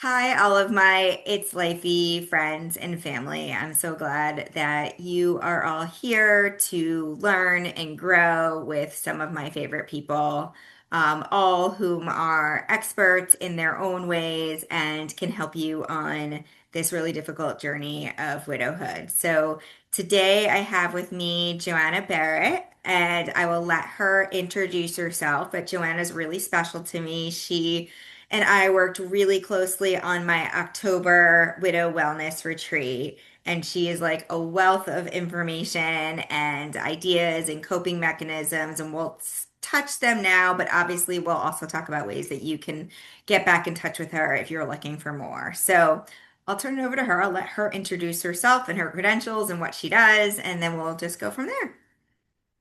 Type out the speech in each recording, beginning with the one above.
Hi, all of my It's Lifey friends and family. I'm so glad that you are all here to learn and grow with some of my favorite people, all whom are experts in their own ways and can help you on this really difficult journey of widowhood. So today I have with me Joanna Barrett, and I will let her introduce herself, but Joanna's really special to me. She and I worked really closely on my October widow wellness retreat. And she is like a wealth of information and ideas and coping mechanisms. And we'll touch them now, but obviously, we'll also talk about ways that you can get back in touch with her if you're looking for more. So I'll turn it over to her. I'll let her introduce herself and her credentials and what she does, and then we'll just go from there.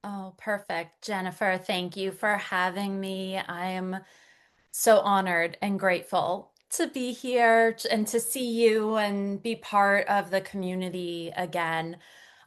Oh, perfect. Jennifer, thank you for having me. I am so honored and grateful to be here and to see you and be part of the community again.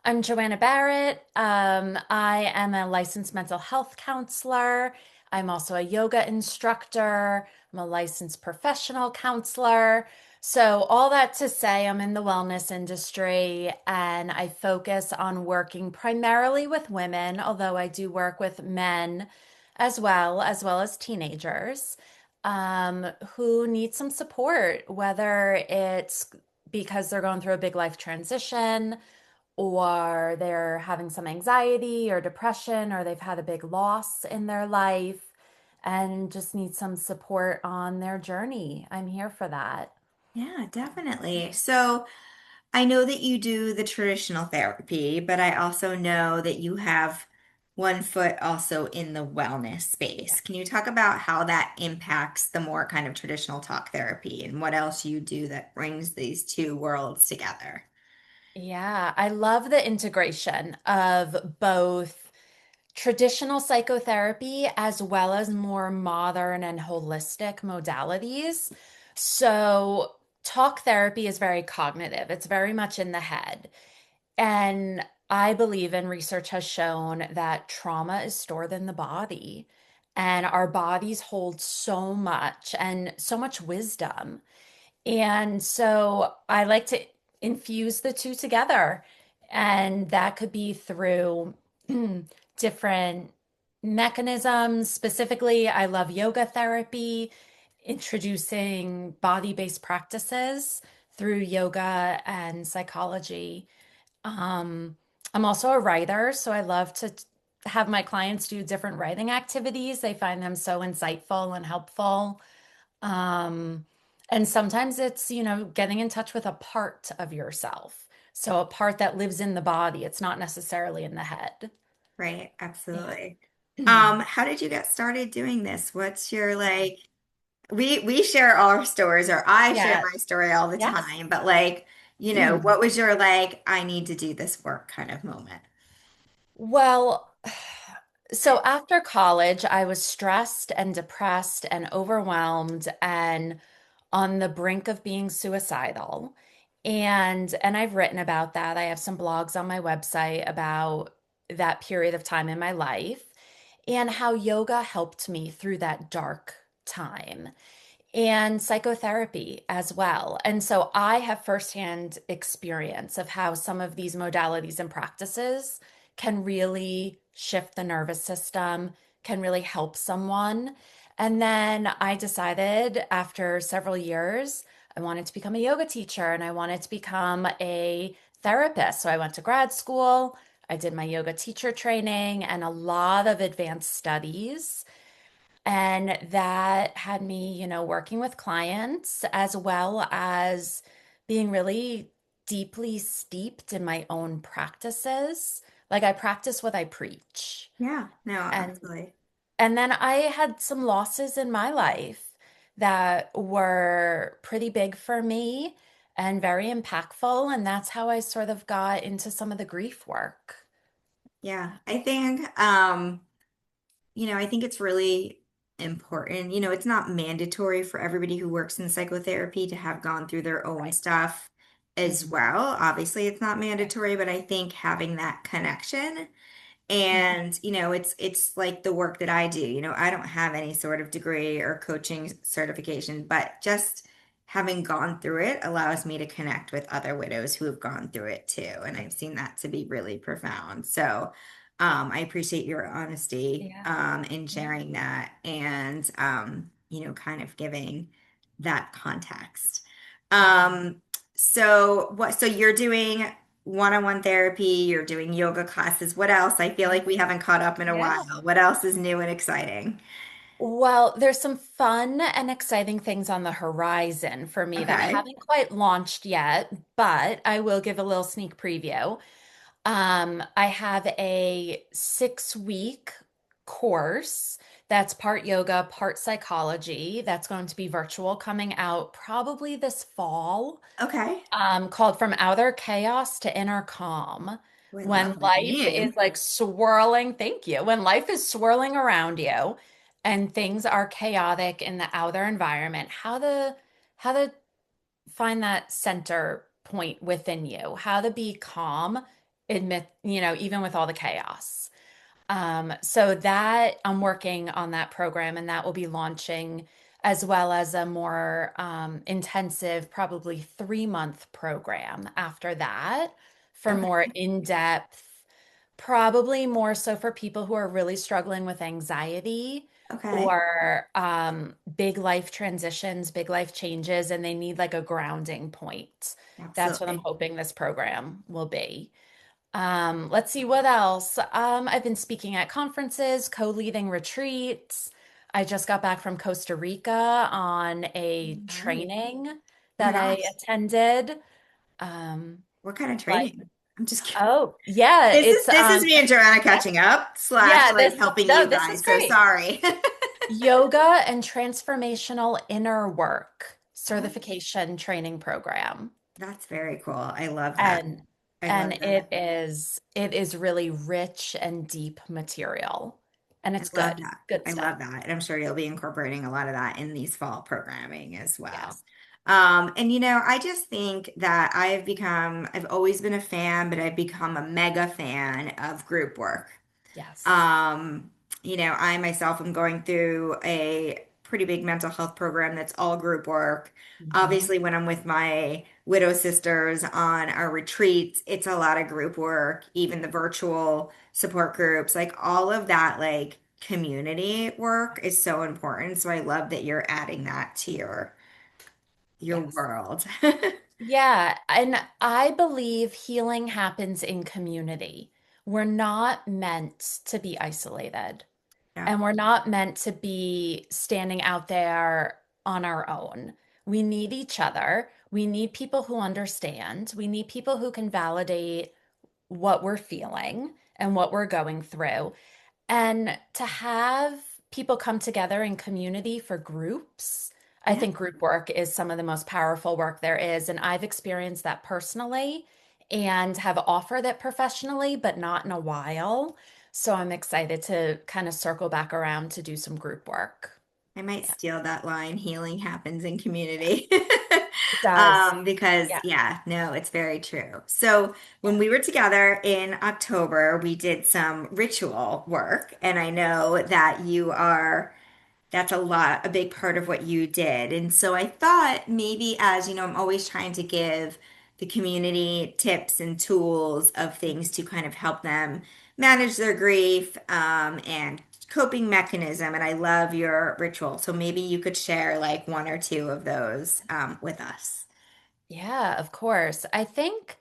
I'm Joanna Barrett. I am a licensed mental health counselor. I'm also a yoga instructor. I'm a licensed professional counselor. So, all that to say, I'm in the wellness industry and I focus on working primarily with women, although I do work with men as well as teenagers who need some support, whether it's because they're going through a big life transition or they're having some anxiety or depression, or they've had a big loss in their life and just need some support on their journey. I'm here for that. Yeah, definitely. So I know that you do the traditional therapy, but I also know that you have one foot also in the wellness space. Can you talk about how that impacts the more kind of traditional talk therapy and what else you do that brings these two worlds together? Yeah, I love the integration of both traditional psychotherapy as well as more modern and holistic modalities. So, talk therapy is very cognitive, it's very much in the head. And I believe, and research has shown that trauma is stored in the body, and our bodies hold so much and so much wisdom. And so I like to infuse the two together. And that could be through different mechanisms. Specifically, I love yoga therapy, introducing body-based practices through yoga and psychology. Um, I'm also a writer, so I love to have my clients do different writing activities. They find them so insightful and helpful. Um, and sometimes it's, getting in touch with a part of yourself. So a part that lives in the body. It's not necessarily in the head. Right, Yeah. absolutely. How did you get started doing this? What's your like we share all our stories, or I share Yeah. my story all the Yes. time, but what was your like I need to do this work kind of moment? Well, so after college, I was stressed and depressed and overwhelmed and on the brink of being suicidal. And I've written about that. I have some blogs on my website about that period of time in my life and how yoga helped me through that dark time and psychotherapy as well. And so I have firsthand experience of how some of these modalities and practices can really shift the nervous system, can really help someone. And then I decided after several years, I wanted to become a yoga teacher and I wanted to become a therapist. So I went to grad school, I did my yoga teacher training and a lot of advanced studies. And that had me, working with clients as well as being really deeply steeped in my own practices. Like I practice what I preach. Yeah, no, And absolutely. and then I had some losses in my life that were pretty big for me and very impactful. And that's how I sort of got into some of the grief work. Yeah, I think I think it's really important. It's not mandatory for everybody who works in psychotherapy to have gone through their own Right. stuff as Mhm. well. Obviously, it's not Right. mandatory, but I think having that connection Mhm. and it's like the work that I do. I don't have any sort of degree or coaching certification, but just having gone through it allows me to connect with other widows who have gone through it too. And I've seen that to be really profound. So I appreciate your honesty Yeah. in Yeah. sharing that and, kind of giving that context. Mhm. So you're doing one-on-one therapy, you're doing yoga classes. What else? I feel like we haven't caught up in a Yeah. while. What else is new and exciting? Well, there's some fun and exciting things on the horizon for me that Okay. haven't quite launched yet, but I will give a little sneak preview. I have a 6 week course that's part yoga, part psychology that's going to be virtual coming out probably this fall, Okay. called From Outer Chaos to Inner Calm. Oh, I When love that life name. is like swirling, thank you, when life is swirling around you and things are chaotic in the outer environment, how to find that center point within you, how to be calm, admit, even with all the chaos. So that I'm working on that program, and that will be launching as well as a more intensive, probably 3 month program after that for more Okay. in-depth, probably more so for people who are really struggling with anxiety Okay. or big life transitions, big life changes, and they need like a grounding point. That's what I'm Absolutely. hoping this program will be. Let's see what else. I've been speaking at conferences, co-leading retreats. I just got back from Costa Rica on a Nice. training Oh my that I gosh. attended. Um, What kind of like, training? I'm just kidding. oh, yeah, This is it's this is me and Joanna yeah, catching up slash yeah, like helping no, you this is guys. So great. sorry. Yoga and transformational inner work Okay. certification training program. That's very cool. I love that. And I and love that. it is really rich and deep material. And I it's love good. that. Good I stuff. love that. And I'm sure you'll be incorporating a lot of that in these fall programming as well. Yes. And I just think that I've always been a fan, but I've become a mega fan of group work. Yes. Um, I myself am going through a pretty big mental health program that's all group work. Mhm. Obviously, when I'm with my widow sisters on our retreats, it's a lot of group work, even the virtual support groups, like all of that, like community work is so important. So I love that you're adding that to your Yes. world. Yeah, and I believe healing happens in community. We're not meant to be isolated. Yeah. And we're not meant to be standing out there on our own. We need each other. We need people who understand. We need people who can validate what we're feeling and what we're going through. And to have people come together in community for groups, I Yeah. think group work is some of the most powerful work there is. And I've experienced that personally and have offered it professionally, but not in a while. So I'm excited to kind of circle back around to do some group work. I might Yeah, steal that line, healing happens in community. it does. Because Yeah. yeah, no, it's very true. So when Yeah. we were together in October, we did some ritual work, and I know that that's a big part of what you did. And so I thought maybe as I'm always trying to give the community tips and tools of things to kind of help them manage their grief, and coping mechanism. And I love your ritual. So maybe you could share like one or two of those, with us. Yeah, of course. I think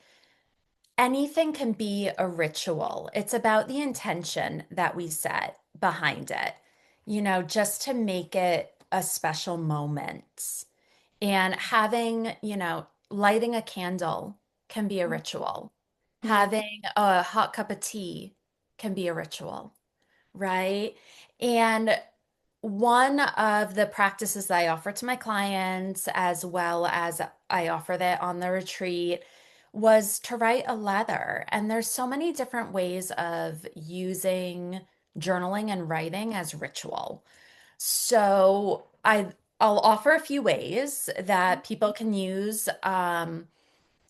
anything can be a ritual. It's about the intention that we set behind it, just to make it a special moment. And having, lighting a candle can be a ritual. Yeah. Having a hot cup of tea can be a ritual, right? And one of the practices that I offer to my clients, as well as I offer that on the retreat, was to write a letter. And there's so many different ways of using journaling and writing as ritual. So I'll offer a few ways that people can use,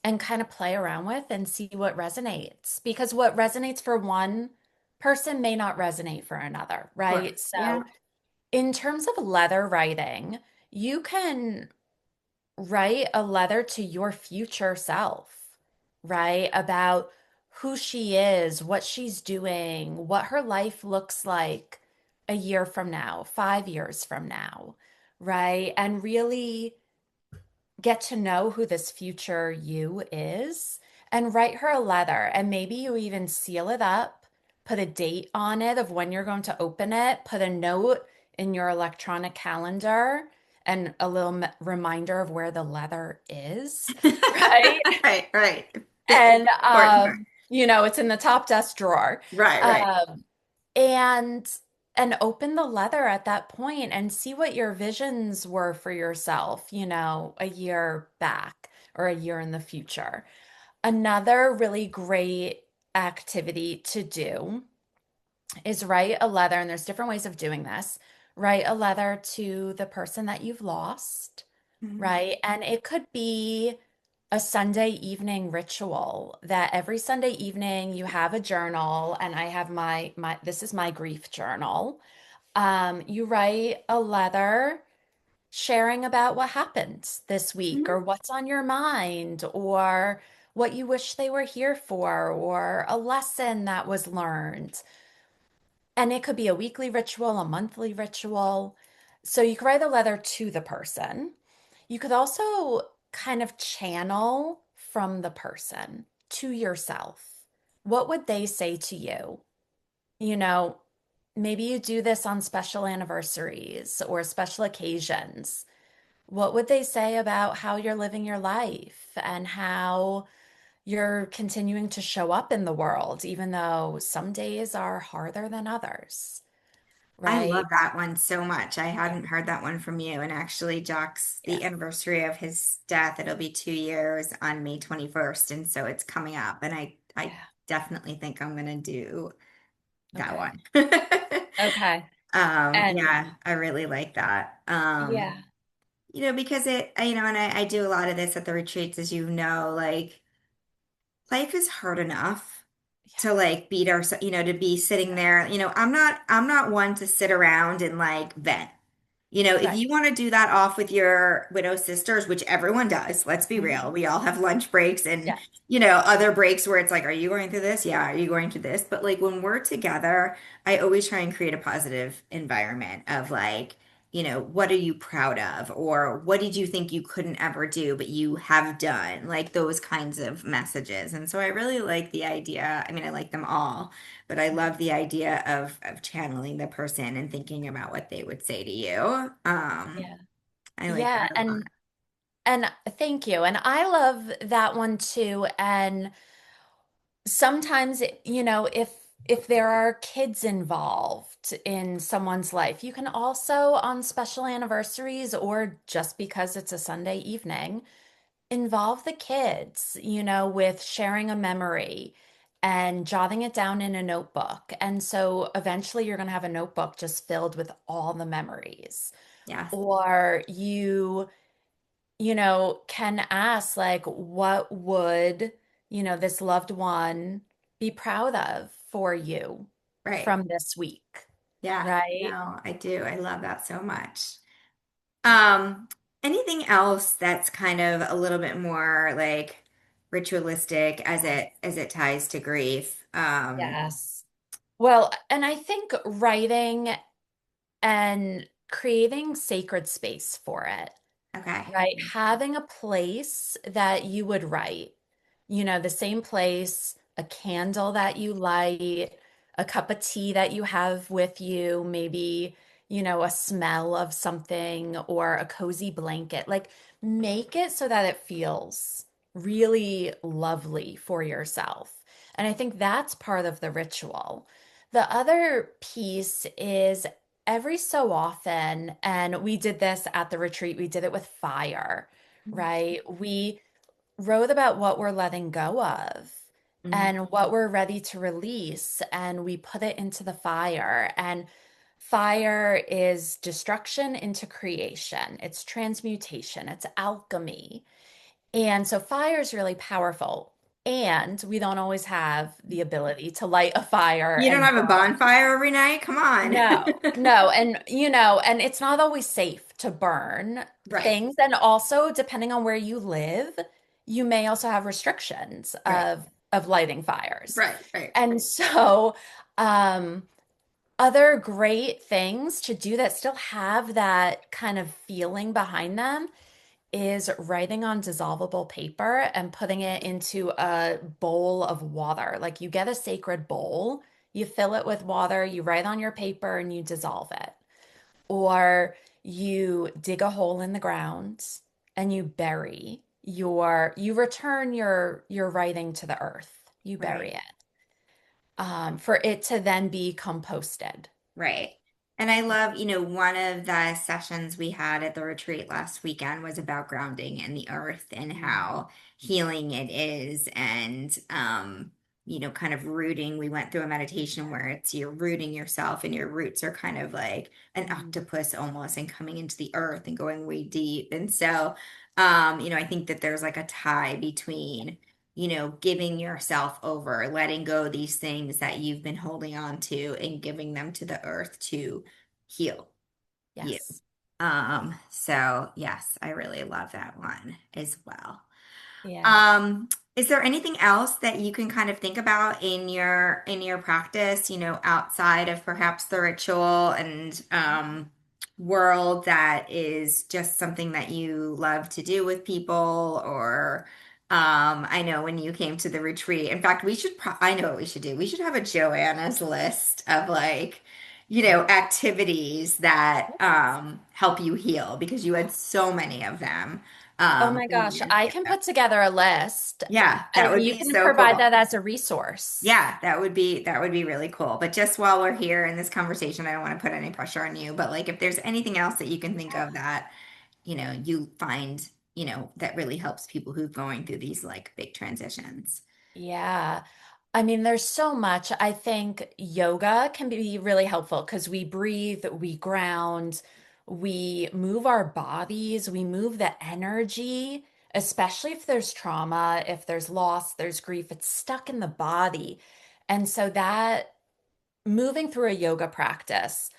and kind of play around with and see what resonates. Because what resonates for one person may not resonate for another, Of right? course. Yeah. So in terms of letter writing, you can write a letter to your future self, right? About who she is, what she's doing, what her life looks like a year from now, 5 years from now, right? And really get to know who this future you is and write her a letter. And maybe you even seal it up, put a date on it of when you're going to open it, put a note in your electronic calendar and a little reminder of where the letter is, right? Right, right. And Important part. it's in the top desk drawer. Right, right. Um, and open the letter at that point and see what your visions were for yourself, a year back or a year in the future. Another really great activity to do is write a letter, and there's different ways of doing this. Write a letter to the person that you've lost, Mhm. right? And it could be a Sunday evening ritual that every Sunday evening you have a journal, and I have my this is my grief journal. You write a letter sharing about what happened this week Mhm. or what's on your mind or what you wish they were here for or a lesson that was learned. And it could be a weekly ritual, a monthly ritual. So you could write a letter to the person. You could also kind of channel from the person to yourself. What would they say to you? You know, maybe you do this on special anniversaries or special occasions. What would they say about how you're living your life and how you're continuing to show up in the world, even though some days are harder than others, I love right? that one so much. I Yeah. hadn't heard that one from you. And actually, Jock's Yeah. the anniversary of his death. It'll be 2 years on May 21st. And so it's coming up. And I Yeah. definitely think I'm gonna do that Okay. one. Okay. And Yeah, I really like that. yeah. Because and I do a lot of this at the retreats, as you know, like life is hard enough to Yeah. like beat our, to be sitting Yeah. there. I'm not one to sit around and like vent. If Right. you want to do that off with your widow sisters, which everyone does, let's be real. Mhm. We all have lunch breaks and, Yeah. other breaks where it's like, are you going through this? Yeah. Are you going through this? But like when we're together, I always try and create a positive environment of like, what are you proud of? Or what did you think you couldn't ever do, but you have done? Like those kinds of messages. And so I really like the idea. I mean, I like them all, but I love the idea of channeling the person and thinking about what they would say to you. Yeah. I like Yeah. that a lot. And thank you. And I love that one too. And sometimes, if there are kids involved in someone's life, you can also on special anniversaries or just because it's a Sunday evening, involve the kids, with sharing a memory and jotting it down in a notebook. And so eventually you're going to have a notebook just filled with all the memories. Yes, Or can ask, like, what would, this loved one be proud of for you right. from this week, Yeah, right? no, I do. I love that so much. Um, Anything else that's kind of a little bit more like ritualistic as it ties to grief? Yes. Well, and I think writing and creating sacred space for it, Okay. right? Having a place that you would write, the same place, a candle that you light, a cup of tea that you have with you, maybe, a smell of something or a cozy blanket. Like make it so that it feels really lovely for yourself. And I think that's part of the ritual. The other piece is every so often, and we did this at the retreat, we did it with fire, right? We wrote about what we're letting go of Mhm. and what we're ready to release, and we put it into the fire. And fire is destruction into creation, it's transmutation, it's alchemy. And so fire is really powerful. And we don't always have the ability to light a fire You don't and have a bonfire every night? Come on. no, no. And, and it's not always safe to burn Right, things. And also, depending on where you live, you may also have restrictions right, of lighting fires. right, right, And so, um, other great things to do that still have that kind of feeling behind them is writing on dissolvable paper and putting it into a bowl of water. Like you get a sacred bowl, you fill it with water, you write on your paper and you dissolve it. Or you dig a hole in the ground and you bury you return your writing to the earth. You right. bury it for it to then be composted. Right. And I love, one of the sessions we had at the retreat last weekend was about grounding in the earth and Mm. how healing it is and kind of rooting. We went through a meditation where it's you're rooting yourself and your roots are kind of like an Mhm. octopus almost and coming into the earth and going way deep. And so I think that there's like a tie between giving yourself over, letting go these things that you've been holding on to and giving them to the earth to heal you. Yes. So yes, I really love that one as well. Yeah. Um, is there anything else that you can kind of think about in your practice, outside of perhaps the ritual and world that is just something that you love to do with people or I know when you came to the retreat. In fact, I know what we should do. We should have a Joanna's list of like, activities that help you heal because you had so many of them Oh my when gosh, we were I can together. put together a list Yeah, that and would you be can so provide cool. that as a resource. Yeah, that would be really cool. But just while we're here in this conversation, I don't want to put any pressure on you, but like if there's anything else that you can think of that, you find, that really helps people who're going through these like big transitions. Yeah. I mean, there's so much. I think yoga can be really helpful because we breathe, we ground, we move our bodies, we move the energy, especially if there's trauma, if there's loss, there's grief, it's stuck in the body. And so that moving through a yoga practice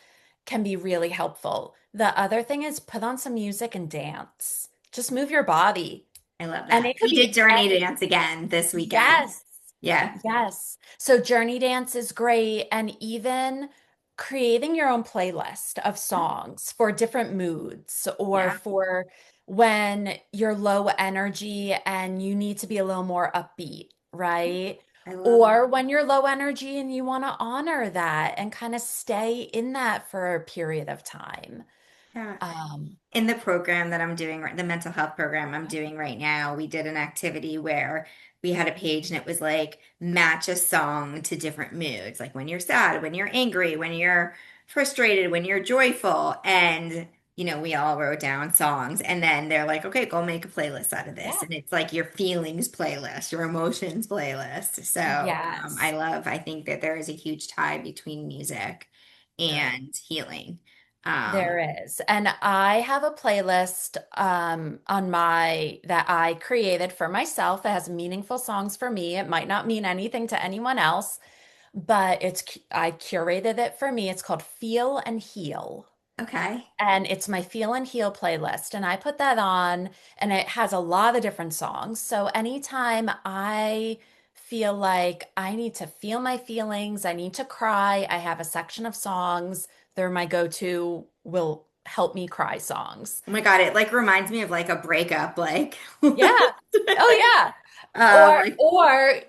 can be really helpful. The other thing is put on some music and dance. Just move your body. I love And that. it could We did be Journey any. Dance again this weekend. Yes. Yeah. Yes. So Journey Dance is great. And even creating your own playlist of songs for different moods or Yeah. for when you're low energy and you need to be a little more upbeat, right? I love that. Or when you're low energy and you want to honor that and kind of stay in that for a period of time. Yeah. Um, In the program that I'm doing, the mental health program I'm doing right now, we did an activity where we had a page and it was like match a song to different moods, like when you're sad, when you're angry, when you're frustrated, when you're joyful. And, we all wrote down songs and then they're like, okay, go make a playlist out of this. yeah. And it's like your feelings playlist, your emotions playlist. So Yes. I think that there is a huge tie between music and healing. Um, There is. And I have a playlist on my that I created for myself. It has meaningful songs for me. It might not mean anything to anyone else, but I curated it for me. It's called Feel and Heal. okay. And it's my Feel and Heal playlist. And I put that on, and it has a lot of different songs. So anytime I feel like I need to feel my feelings, I need to cry, I have a section of songs. They're my go-to, will help me cry songs. Oh my God, it like reminds me of like a breakup, like Yeah. Oh yeah. like Or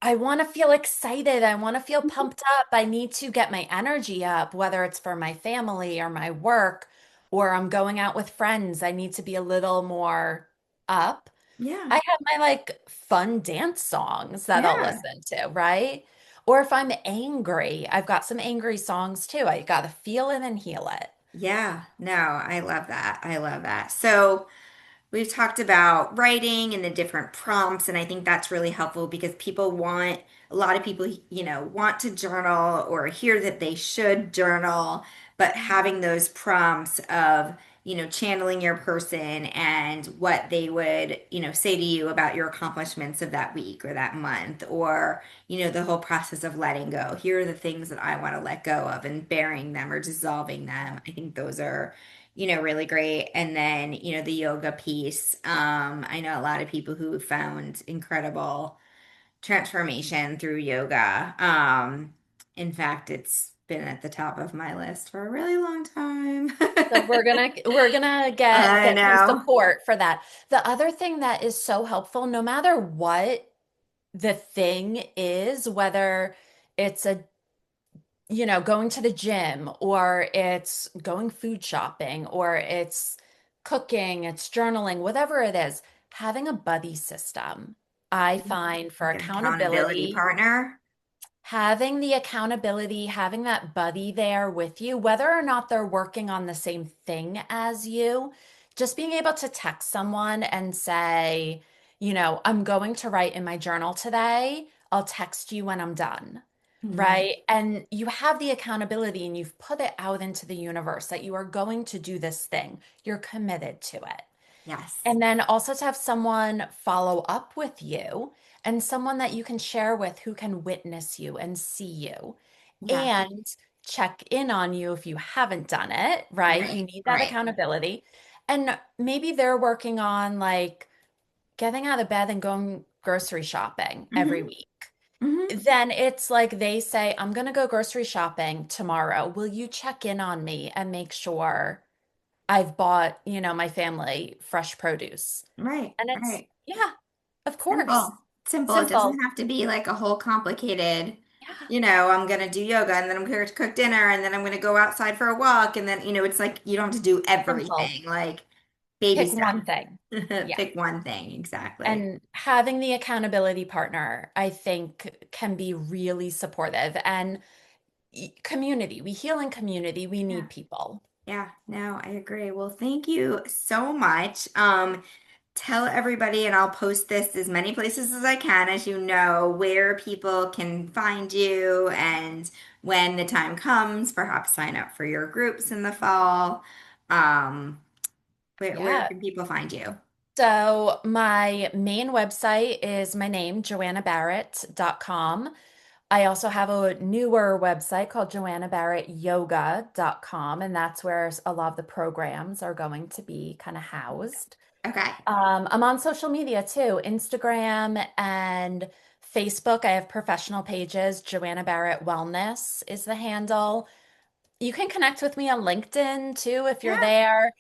I want to feel excited. I want to feel pumped up. I need to get my energy up, whether it's for my family or my work, or I'm going out with friends. I need to be a little more up. yeah, I have my like fun dance songs that I'll yeah, listen to, right? Or if I'm angry, I've got some angry songs too. I got to feel it and heal it. yeah. No, I love that. I love that. So we've talked about writing and the different prompts, and I think that's really helpful because a lot of people, want to journal or hear that they should journal, but having those prompts of channeling your person and what they would, say to you about your accomplishments of that week or that month, or, the whole process of letting go. Here are the things that I want to let go of and bearing them or dissolving them. I think those are, really great. And then, the yoga piece. I know a lot of people who found incredible transformation through yoga. In fact, it's been at the top of my list for a really long time. So we're gonna I get some know. support for that. The other thing that is so helpful, no matter what the thing is, whether it's going to the gym, or it's going food shopping, or it's cooking, it's journaling, whatever it is, having a buddy system, I find for Like an accountability accountability. partner. Having the accountability, having that buddy there with you, whether or not they're working on the same thing as you, just being able to text someone and say, I'm going to write in my journal today. I'll text you when I'm done. Mhm. Right. And you have the accountability and you've put it out into the universe that you are going to do this thing. You're committed to it. Yes. And then also to have someone follow up with you, and someone that you can share with who can witness you and see you Yeah. and check in on you if you haven't done it, right? You Right. need that Right. accountability. And maybe they're working on like getting out of bed and going grocery shopping every Hmm. week. Hmm. Then it's like they say, I'm going to go grocery shopping tomorrow. Will you check in on me and make sure I've bought, my family fresh produce? Right. And it's, Right. yeah, of course. Simple. Simple. It doesn't Simple. have to be like a whole complicated, Yeah. I'm gonna do yoga and then I'm going to cook dinner and then I'm gonna go outside for a walk and then, it's like you don't have to do Simple. everything. Like baby Pick steps. one thing. Yeah. Pick one thing. Exactly. And having the accountability partner, I think, can be really supportive. And community, we heal in community. We Yeah. need people. Yeah. No, I agree. Well, thank you so much. Tell everybody, and I'll post this as many places as I can, as you know, where people can find you and when the time comes, perhaps sign up for your groups in the fall. Um, where Yeah. can people find you? So my main website is my name, joannabarrett.com. I also have a newer website called joannabarrettyoga.com, and that's where a lot of the programs are going to be kind of housed. Okay. I'm on social media too, Instagram and Facebook. I have professional pages. Joanna Barrett Wellness is the handle. You can connect with me on LinkedIn too if you're Yeah, there.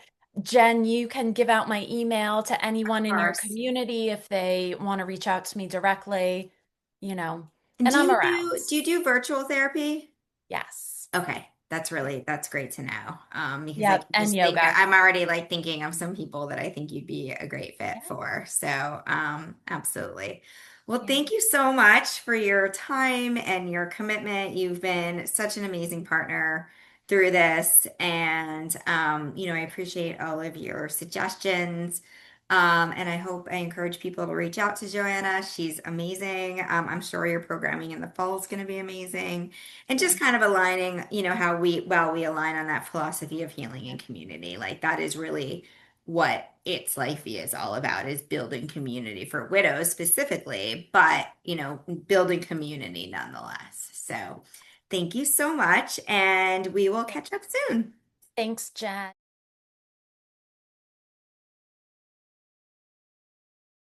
Jen, you can give out my email to of anyone in your course. community if they want to reach out to me directly, you know, And and do I'm you around. do virtual therapy? Yes. Okay, that's great to know. Because I Yep. can And just think yoga. I'm already like thinking of some people that I think you'd be a great fit Yeah. for. So, absolutely. Well, Yeah. thank you so much for your time and your commitment. You've been such an amazing partner through this, and I appreciate all of your suggestions. And I encourage people to reach out to Joanna. She's amazing. I'm sure your programming in the fall is going to be amazing. And Yeah. just kind of aligning, how we align on that philosophy of healing and community. Like that is really what It's Lifey is all about, is building community for widows specifically, but building community nonetheless. So thank you so much, and we will catch up soon. Thanks, Jen.